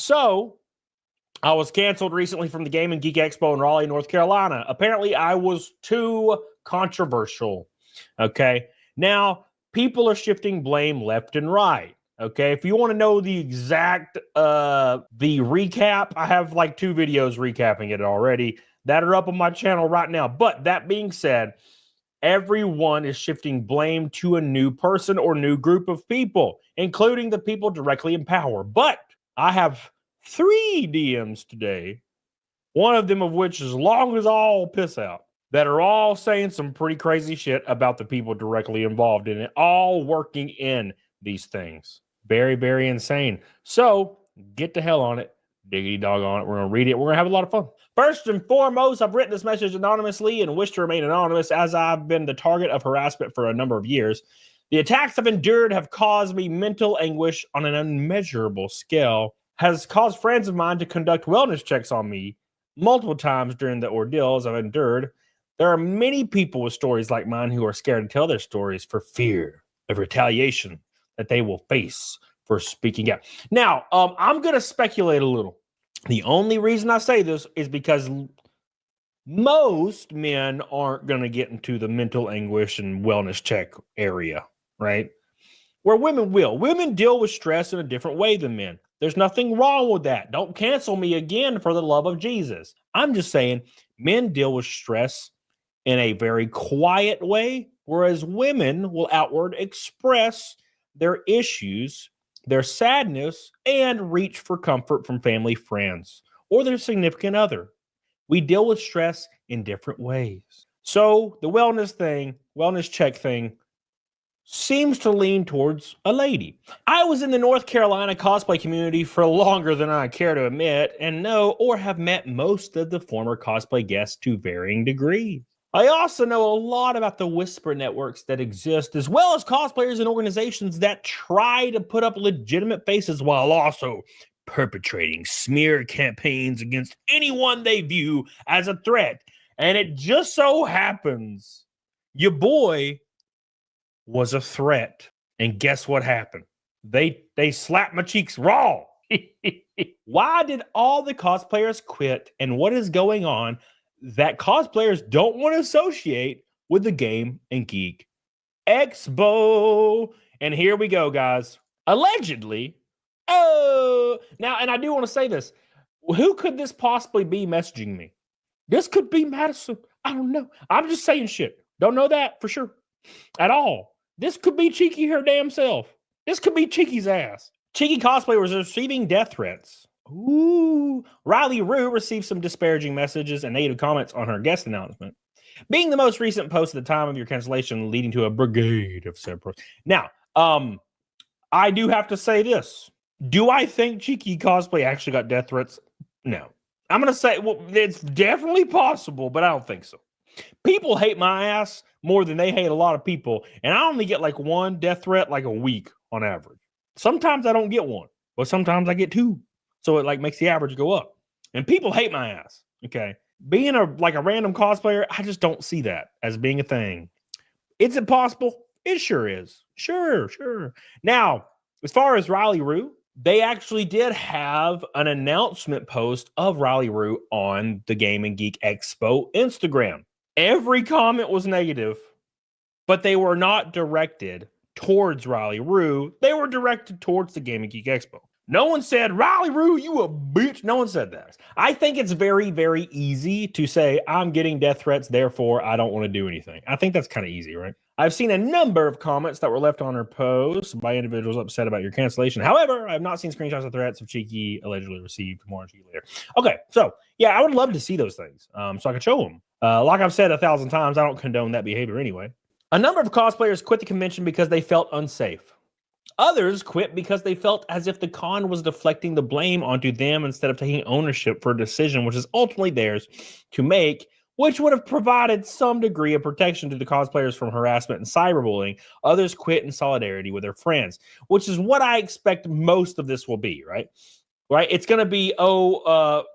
So I was canceled recently from the Game and Geek Expo in Raleigh, North Carolina. Apparently, I was too controversial. Okay. Now, people are shifting blame left and right. Okay. If you want to know the exact the recap, I have like 2 videos recapping it already that are up on my channel right now. But that being said, everyone is shifting blame to a new person or new group of people, including the people directly in power. But I have 3 DMs today, one of them of which is long as all piss out, that are all saying some pretty crazy shit about the people directly involved in it, all working in these things. Very, very insane. So get the hell on it. Diggity dog on it. We're going to read it. We're going to have a lot of fun. First and foremost, I've written this message anonymously and wish to remain anonymous as I've been the target of harassment for a number of years. The attacks I've endured have caused me mental anguish on an unmeasurable scale, has caused friends of mine to conduct wellness checks on me multiple times during the ordeals I've endured. There are many people with stories like mine who are scared to tell their stories for fear of retaliation that they will face for speaking out. Now, I'm going to speculate a little. The only reason I say this is because most men aren't going to get into the mental anguish and wellness check area, right? Where women will. Women deal with stress in a different way than men. There's nothing wrong with that. Don't cancel me again for the love of Jesus. I'm just saying men deal with stress in a very quiet way, whereas women will outward express their issues, their sadness, and reach for comfort from family, friends, or their significant other. We deal with stress in different ways. So the wellness check thing, seems to lean towards a lady. I was in the North Carolina cosplay community for longer than I care to admit, and know or have met most of the former cosplay guests to varying degrees. I also know a lot about the whisper networks that exist, as well as cosplayers and organizations that try to put up legitimate faces while also perpetrating smear campaigns against anyone they view as a threat. And it just so happens your boy was a threat. And guess what happened? They slapped my cheeks raw. Why did all the cosplayers quit, and what is going on that cosplayers don't want to associate with the Game and Geek Expo? And here we go, guys. Allegedly, now, and I do want to say this. Who could this possibly be messaging me? This could be Madison. I don't know. I'm just saying shit. Don't know that for sure at all. This could be Cheeky her damn self. This could be Cheeky's ass. Cheeky Cosplay was receiving death threats. Ooh. Riley Rue received some disparaging messages and negative comments on her guest announcement, being the most recent post at the time of your cancellation, leading to a brigade of separate. Now, I do have to say this. Do I think Cheeky Cosplay actually got death threats? No. I'm going to say, well, it's definitely possible, but I don't think so. People hate my ass more than they hate a lot of people, and I only get like 1 death threat like a week on average. Sometimes I don't get 1, but sometimes I get 2. So it like makes the average go up. And people hate my ass. Okay. Being a random cosplayer, I just don't see that as being a thing. Is it possible? It sure is. Sure. Now, as far as Riley Rue, they actually did have an announcement post of Riley Rue on the Game and Geek Expo Instagram. Every comment was negative, but they were not directed towards Riley Rue. They were directed towards the Game and Geek Expo. No one said, Riley Rue, you a bitch. No one said that. I think it's very, very easy to say, I'm getting death threats, therefore I don't want to do anything. I think that's kind of easy, right? I've seen a number of comments that were left on her post by individuals upset about your cancellation. However, I have not seen screenshots of threats of Cheeky allegedly received. More on Cheeky later. Okay, so yeah, I would love to see those things so I could show them. Like I've said 1,000 times, I don't condone that behavior anyway. A number of cosplayers quit the convention because they felt unsafe. Others quit because they felt as if the con was deflecting the blame onto them instead of taking ownership for a decision which is ultimately theirs to make, which would have provided some degree of protection to the cosplayers from harassment and cyberbullying. Others quit in solidarity with their friends, which is what I expect most of this will be, right? It's going to be,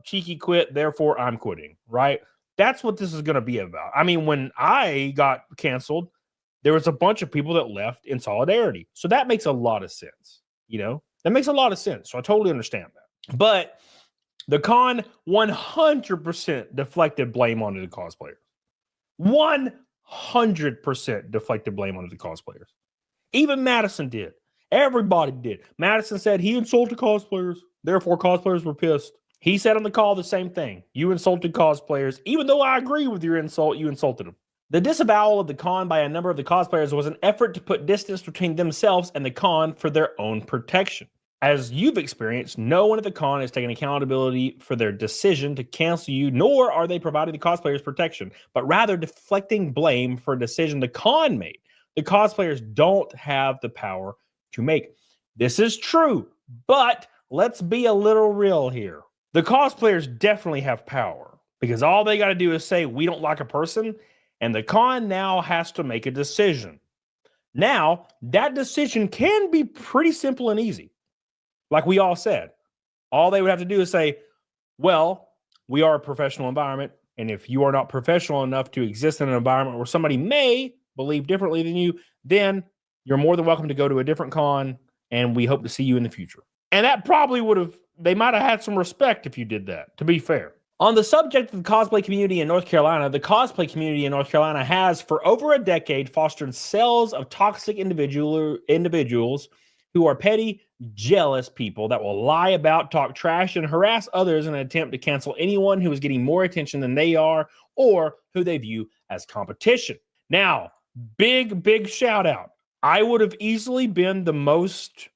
Cheeky quit, therefore I'm quitting, right? That's what this is going to be about. I mean, when I got canceled, there was a bunch of people that left in solidarity. So that makes a lot of sense. That makes a lot of sense. So I totally understand that. But the con 100% deflected blame onto the cosplayers. 100% deflected blame onto the cosplayers. Even Madison did. Everybody did. Madison said he insulted cosplayers. Therefore, cosplayers were pissed. He said on the call the same thing. You insulted cosplayers. Even though I agree with your insult, you insulted them. The disavowal of the con by a number of the cosplayers was an effort to put distance between themselves and the con for their own protection. As you've experienced, no one at the con is taking accountability for their decision to cancel you, nor are they providing the cosplayers protection, but rather deflecting blame for a decision the con made. The cosplayers don't have the power to make. This is true, but let's be a little real here. The cosplayers definitely have power because all they got to do is say, we don't like a person, and the con now has to make a decision. Now, that decision can be pretty simple and easy. Like we all said, all they would have to do is say, well, we are a professional environment, and if you are not professional enough to exist in an environment where somebody may believe differently than you, then you're more than welcome to go to a different con, and we hope to see you in the future. And that probably would have, they might have had some respect if you did that, to be fair. On the subject of the cosplay community in North Carolina, the cosplay community in North Carolina has, for over a decade, fostered cells of toxic individuals who are petty, jealous people that will lie about, talk trash, and harass others in an attempt to cancel anyone who is getting more attention than they are or who they view as competition. Now, big shout out. I would have easily been the most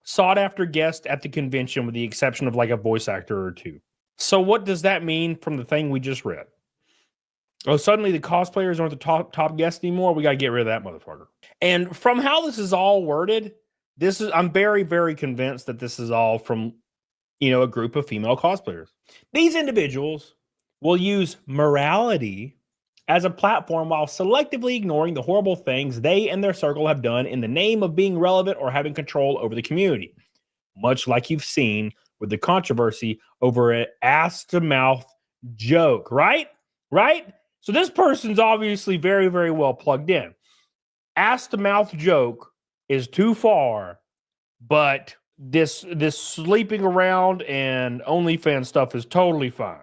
sought after guest at the convention with the exception of like a voice actor or two. So what does that mean from the thing we just read? Oh, suddenly the cosplayers aren't the top guests anymore. We got to get rid of that motherfucker. And from how this is all worded, I'm very convinced that this is all from, a group of female cosplayers. These individuals will use morality as a platform while selectively ignoring the horrible things they and their circle have done in the name of being relevant or having control over the community. Much like you've seen with the controversy over an ass-to-mouth joke, right? Right? So this person's obviously very well plugged in. Ass-to-mouth joke is too far, but this sleeping around and OnlyFans stuff is totally fine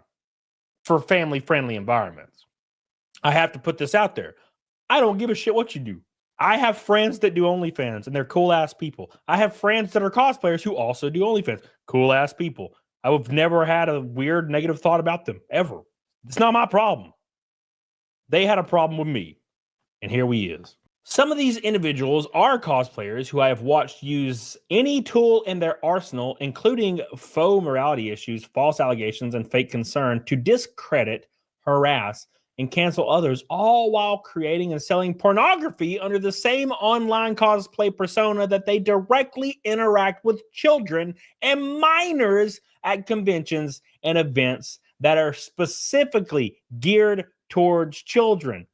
for family-friendly environments. I have to put this out there. I don't give a shit what you do. I have friends that do OnlyFans, and they're cool-ass people. I have friends that are cosplayers who also do OnlyFans. Cool-ass people. I've never had a weird negative thought about them, ever. It's not my problem. They had a problem with me, and here we is. Some of these individuals are cosplayers who I have watched use any tool in their arsenal, including faux morality issues, false allegations, and fake concern to discredit, harass, and cancel others, all while creating and selling pornography under the same online cosplay persona that they directly interact with children and minors at conventions and events that are specifically geared towards children.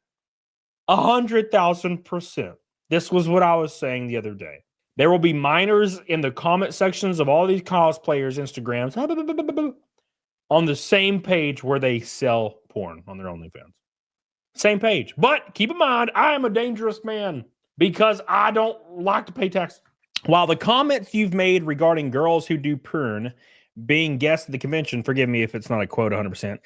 100,000%. This was what I was saying the other day. There will be minors in the comment sections of all these cosplayers' Instagrams on the same page where they sell porn on their OnlyFans. Same page. But keep in mind, I am a dangerous man because I don't like to pay taxes. While the comments you've made regarding girls who do porn being guests at the convention, forgive me if it's not a quote 100%,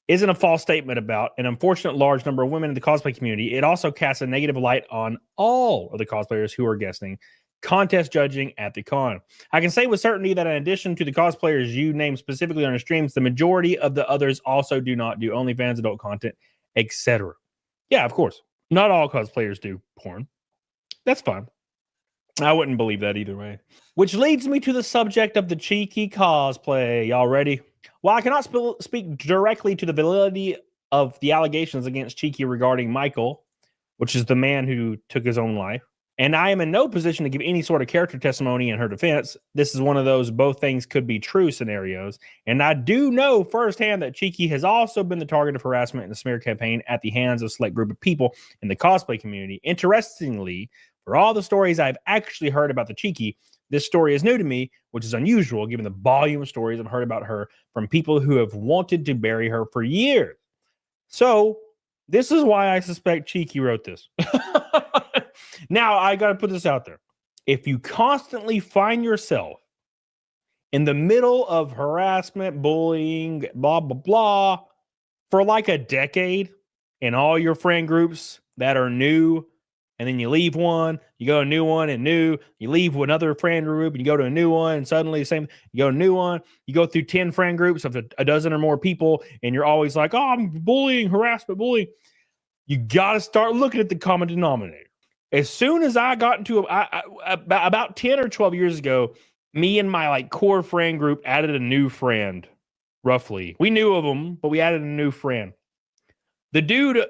isn't a false statement about an unfortunate large number of women in the cosplay community, it also casts a negative light on all of the cosplayers who are guesting contest judging at the con. I can say with certainty that in addition to the cosplayers you name specifically on your streams, the majority of the others also do not do OnlyFans, adult content, etc. Yeah, of course. Not all cosplayers do porn. That's fine. I wouldn't believe that either way. Which leads me to the subject of the cheeky cosplay. Y'all ready? While I cannot speak directly to the validity of the allegations against Cheeky regarding Michael, which is the man who took his own life, and I am in no position to give any sort of character testimony in her defense, this is one of those both things could be true scenarios. And I do know firsthand that Cheeky has also been the target of harassment and a smear campaign at the hands of a select group of people in the cosplay community. Interestingly, for all the stories I've actually heard about the Cheeky, this story is new to me, which is unusual given the volume of stories I've heard about her from people who have wanted to bury her for years. So this is why I suspect Cheeky wrote this. Now, I got to put this out there. If you constantly find yourself in the middle of harassment, bullying, blah, blah, blah, for like a decade in all your friend groups that are new, and then you leave one, you go to a new one and new, you leave another friend group and you go to a new one, and suddenly the same, you go to a new one, you go through 10 friend groups of a dozen or more people, and you're always like, oh, I'm bullying, harassment, bullying. You got to start looking at the common denominator. As soon as I got into about 10 or 12 years ago, me and my like core friend group added a new friend, roughly. We knew of him, but we added a new friend. The dude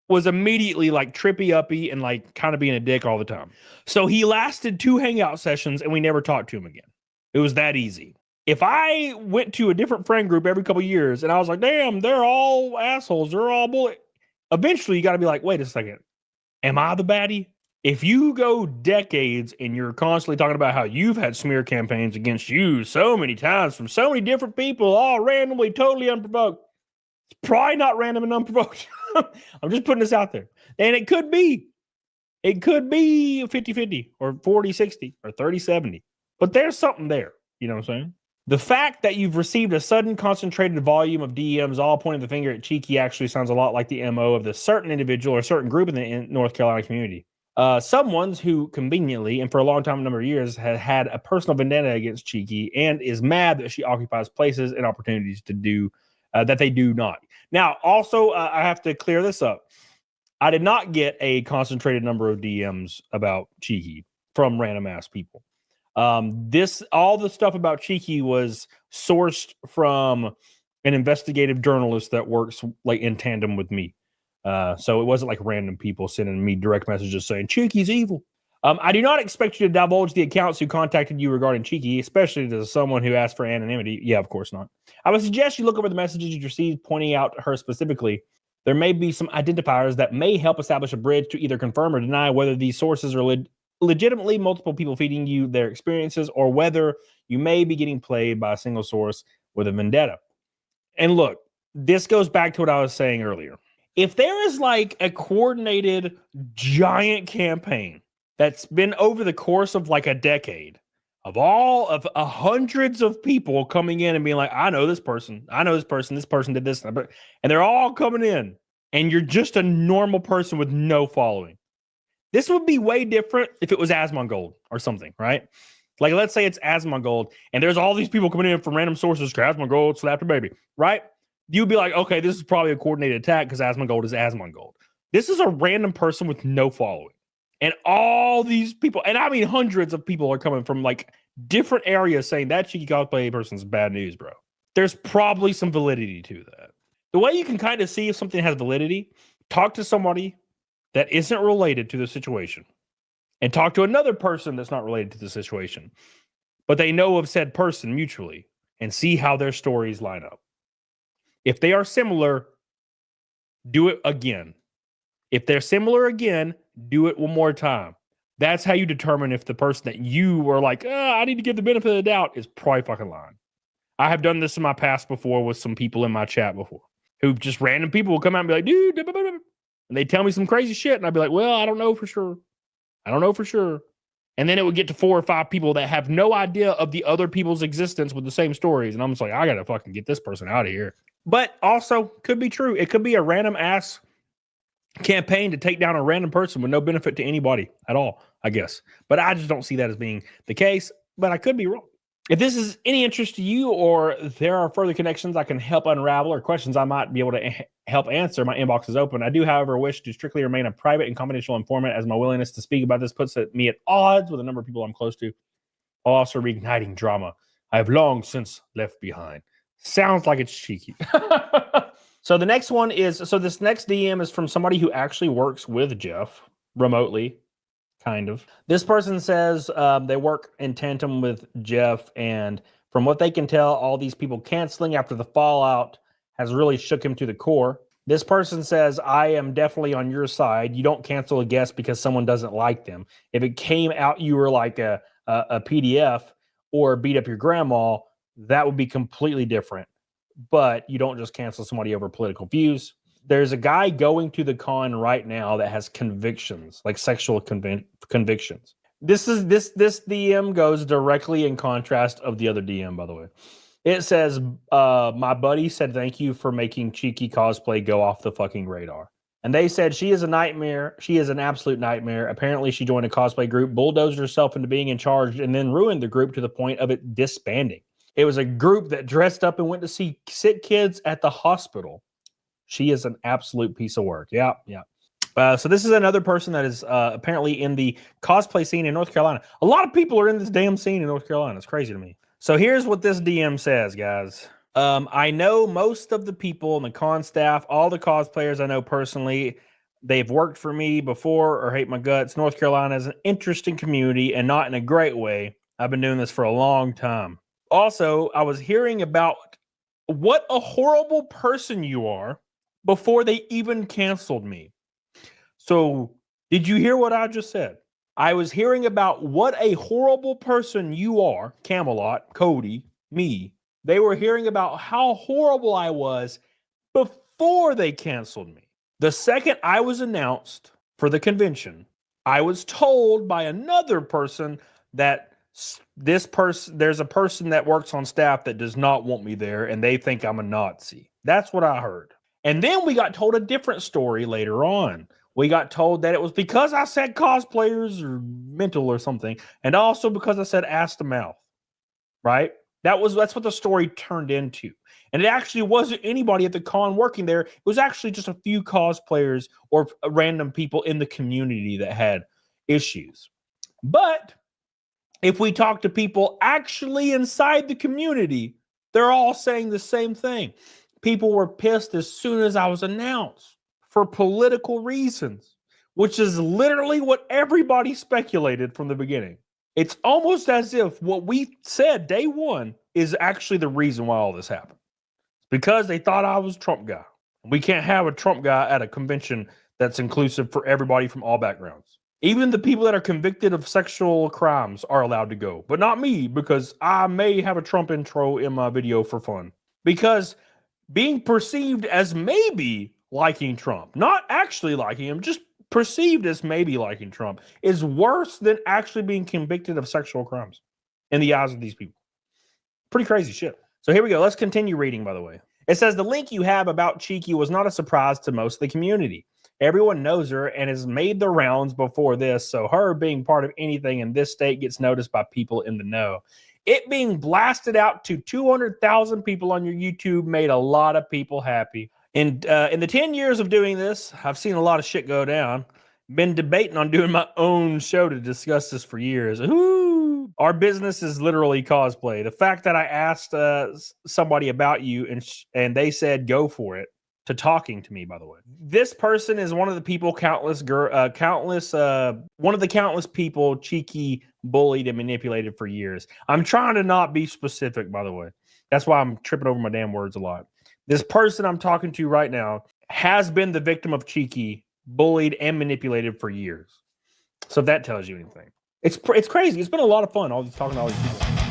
was immediately like trippy uppy and like kind of being a dick all the time. So he lasted 2 hangout sessions and we never talked to him again. It was that easy. If I went to a different friend group every couple of years and I was like, damn, they're all assholes, they're all bullies. Eventually you got to be like, wait a second, am I the baddie? If you go decades and you're constantly talking about how you've had smear campaigns against you so many times from so many different people, all randomly, totally unprovoked, it's probably not random and unprovoked. I'm just putting this out there. And it could be 50-50 or 40-60 or 30-70. But there's something there. You know what I'm saying? The fact that you've received a sudden concentrated volume of DMs all pointing the finger at Cheeky actually sounds a lot like the MO of this certain individual or certain group in the North Carolina community. Someone who conveniently and for a long time, a number of years, has had a personal vendetta against Cheeky and is mad that she occupies places and opportunities to do that they do not. Now, also, I have to clear this up. I did not get a concentrated number of DMs about Cheeky from random ass people. All the stuff about Cheeky was sourced from an investigative journalist that works like in tandem with me. So it wasn't like random people sending me direct messages saying Cheeky's evil. I do not expect you to divulge the accounts who contacted you regarding Cheeky, especially to someone who asked for anonymity. Yeah, of course not. I would suggest you look over the messages you received pointing out her specifically. There may be some identifiers that may help establish a bridge to either confirm or deny whether these sources are legitimately multiple people feeding you their experiences or whether you may be getting played by a single source with a vendetta. And look, this goes back to what I was saying earlier. If there is like a coordinated giant campaign that's been over the course of like a decade of all of hundreds of people coming in and being like, I know this person, this person did this, and they're all coming in, and you're just a normal person with no following. This would be way different if it was Asmongold or something, right? Like, let's say it's Asmongold, and there's all these people coming in from random sources. Asmongold slapped her baby, right? You'd be like, okay, this is probably a coordinated attack because Asmongold is Asmongold. This is a random person with no following. And all these people, and I mean hundreds of people are coming from like different areas saying that Cheeky Cosplay person's bad news, bro. There's probably some validity to that. The way you can kind of see if something has validity, talk to somebody that isn't related to the situation and talk to another person that's not related to the situation, but they know of said person mutually and see how their stories line up. If they are similar, do it again. If they're similar again, do it one more time. That's how you determine if the person that you were like, I need to give the benefit of the doubt is probably fucking lying. I have done this in my past before with some people in my chat before who just random people will come out and be like, dude, and they tell me some crazy shit. And I'd be like, well, I don't know for sure. And then it would get to 4 or 5 people that have no idea of the other people's existence with the same stories. And I'm just like, I got to fucking get this person out of here. But also could be true. It could be a random ass campaign to take down a random person with no benefit to anybody at all, I guess. But I just don't see that as being the case. But I could be wrong. If this is any interest to you or there are further connections I can help unravel or questions I might be able to help answer, my inbox is open. I do, however, wish to strictly remain a private and confidential informant as my willingness to speak about this puts me at odds with a number of people I'm close to, while also reigniting drama I have long since left behind. Sounds like it's cheeky. So the next one is, so this next DM is from somebody who actually works with Jeff remotely. Kind of. This person says they work in tandem with Jeff, and from what they can tell, all these people canceling after the fallout has really shook him to the core. This person says, I am definitely on your side. You don't cancel a guest because someone doesn't like them. If it came out you were like a PDF or beat up your grandma, that would be completely different. But you don't just cancel somebody over political views. There's a guy going to the con right now that has convictions, like sexual convictions. This DM goes directly in contrast of the other DM, by the way. It says, my buddy said thank you for making Cheeky Cosplay go off the fucking radar. And they said she is a nightmare. She is an absolute nightmare. Apparently, she joined a cosplay group, bulldozed herself into being in charge, and then ruined the group to the point of it disbanding. It was a group that dressed up and went to see sick kids at the hospital. She is an absolute piece of work. Yeah. So this is another person that is apparently in the cosplay scene in North Carolina. A lot of people are in this damn scene in North Carolina. It's crazy to me. So here's what this DM says, guys. I know most of the people in the con staff, all the cosplayers I know personally. They've worked for me before or hate my guts. North Carolina is an interesting community and not in a great way. I've been doing this for a long time. Also, I was hearing about what a horrible person you are before they even canceled me. So, did you hear what I just said? I was hearing about what a horrible person you are, Camelot, Cody, me. They were hearing about how horrible I was before they canceled me. The second I was announced for the convention, I was told by another person that there's a person that works on staff that does not want me there, and they think I'm a Nazi. That's what I heard. And then we got told a different story later on. We got told that it was because I said cosplayers or mental or something, and also because I said ass to mouth, right? That's what the story turned into. And it actually wasn't anybody at the con working there. It was actually just a few cosplayers or random people in the community that had issues. But if we talk to people actually inside the community, they're all saying the same thing. People were pissed as soon as I was announced for political reasons, which is literally what everybody speculated from the beginning. It's almost as if what we said day one is actually the reason why all this happened. Because they thought I was Trump guy. We can't have a Trump guy at a convention that's inclusive for everybody from all backgrounds. Even the people that are convicted of sexual crimes are allowed to go, but not me, because I may have a Trump intro in my video for fun. Because being perceived as maybe liking Trump, not actually liking him, just perceived as maybe liking Trump, is worse than actually being convicted of sexual crimes in the eyes of these people. Pretty crazy shit. So here we go. Let's continue reading, by the way. It says the link you have about Cheeky was not a surprise to most of the community. Everyone knows her and has made the rounds before this, so her being part of anything in this state gets noticed by people in the know. It being blasted out to 200,000 people on your YouTube made a lot of people happy. In the 10 years of doing this, I've seen a lot of shit go down. Been debating on doing my own show to discuss this for years. Ooh, our business is literally cosplay. The fact that I asked somebody about you and they said go for it, to talking to me, by the way. This person is one of the people, one of the countless people Cheeky bullied and manipulated for years. I'm trying to not be specific, by the way. That's why I'm tripping over my damn words a lot. This person I'm talking to right now has been the victim of Cheeky, bullied and manipulated for years. So if that tells you anything. It's crazy. It's been a lot of fun talking to all these people.